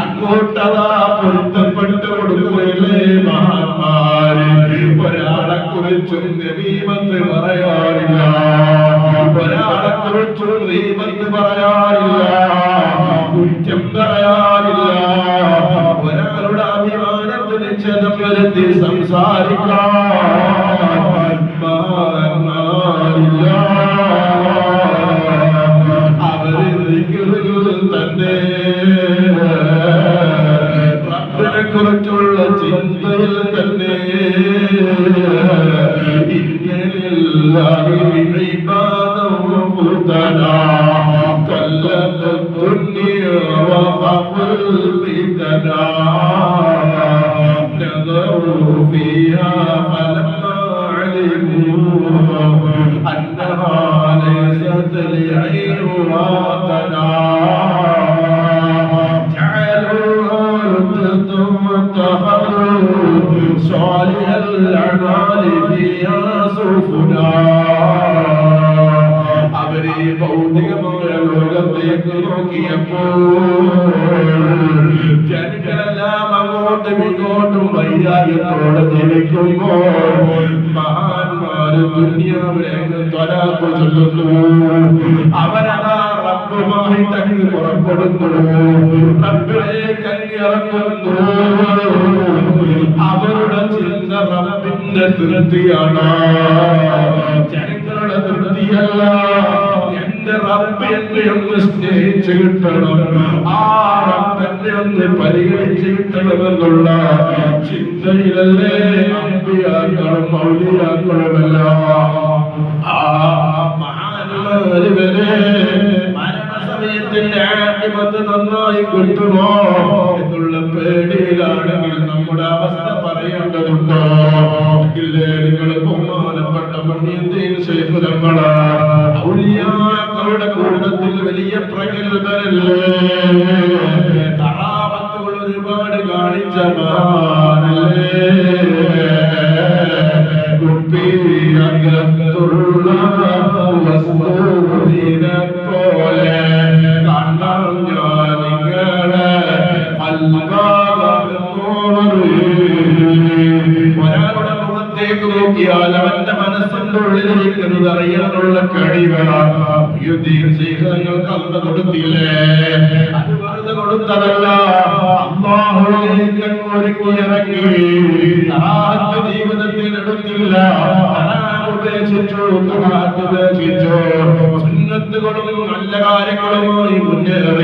അങ്ങോട്ടതാ പൊരുത്തപ്പെട്ട് കൊടുക്കുകയല്ലേ മഹാന്മാര്. ഒരാളെ കുറിച്ചും ഗീബത്ത് പറയാറില്ല, ഒരാളെ കുറിച്ചും ഗീബത്ത് പറയാറില്ല, കുറ്റം പറയാറില്ല, ഒരാളുടെ അഭിമാനത്തിന് ക്ഷതം വരുത്തി സംസാരിക്കാൻ മഹാന്മാരില്ല. അവര് തന്നെ റബ്ബിനെ കുറിച്ചുള്ള ചിന്തയിൽ തന്നെ صالح الأعمال فيها سفنا. അവര് ഭൗതികമായ ലോകത്തേക്ക് നോക്കിയപ്പോൾ ജനങ്ങളെല്ലാം അങ്ങോട്ടും ഇങ്ങോട്ടും വൈരാഗ്യത്തോടെ ജീവിക്കുമ്പോൾ മഹാന്മാര് ദുനിയാവിലേക്ക് ത്വരാഖ് ചൊല്ലുന്നു. അവരതാ റബ്ബുമായിട്ടങ്ങ് പുറപ്പെടുന്നു, റബ്ബിലേക്ക് അങ്ങ് ഇറങ്ങുന്നു. അവരുടെ ചിന്ത റബ്ബിന്റെ തൃപ്തിയാണ്, ജനങ്ങളുടെ തൃപ്തിയല്ല. എന്റെ റബ്ബ് എന്നെ ഒന്ന് സ്നേഹിച്ചു കിട്ടണം, ആ റബ്ബ് എന്നെ ഒന്ന് പരിഗണിച്ചു കിട്ടണമെന്നുള്ള ചിന്തയിലല്ലേ അമ്പിയാക്കളും മൗലിയാക്കളുമെല്ലാം. ആ മഹാന്മാര് വരെ മരണസമയത്തിന്റെ ആഖിബത്ത് നന്നായി കിട്ടുമോ എന്നുള്ള പേടിയിലാണെങ്കിൽ നമ്മുടെ അവസ്ഥ പറയേണ്ടതുണ്ടോ? ഇല്ലേ, നിങ്ങൾ ബഹുമാനപ്പെട്ട മുഹ്യിദ്ദീൻ ശൈഖ് തങ്ങളെ ഔലിയാക്കളുടെ കൂട്ടത്തിൽ വലിയ പ്രഗത്ഭരല്ലേ, കറാമത്തുകൾ ഒരുപാട് കാണിച്ച മഹാനല്ലേ. കുപ്പിയകത്തുള്ള വസ്തുവിനെ പോലെ കാണാം ഞാൻ നിങ്ങളെ ഒരാളുടെ മുഖത്തേക്ക് നോക്കിയാൽ അവന്റെ മനസ്സിന്റെ ഉള്ളിലിരിക്കുന്നത് അറിയാനുള്ള കഴിവാണ്. നിങ്ങൾക്ക് അല്ല കൊടുത്തില്ലേ, അത് വെറുതെ കൊടുത്തതല്ല, അല്ലാഹുവിലേക്ക് ഒരുക്കി ഇറങ്ങി. ജീവിതത്തിൽ എടുത്തില്ല, ഉപേക്ഷിച്ചു, സുന്നത്തുകളും നല്ല കാര്യങ്ങളുമായി മുന്നേറി.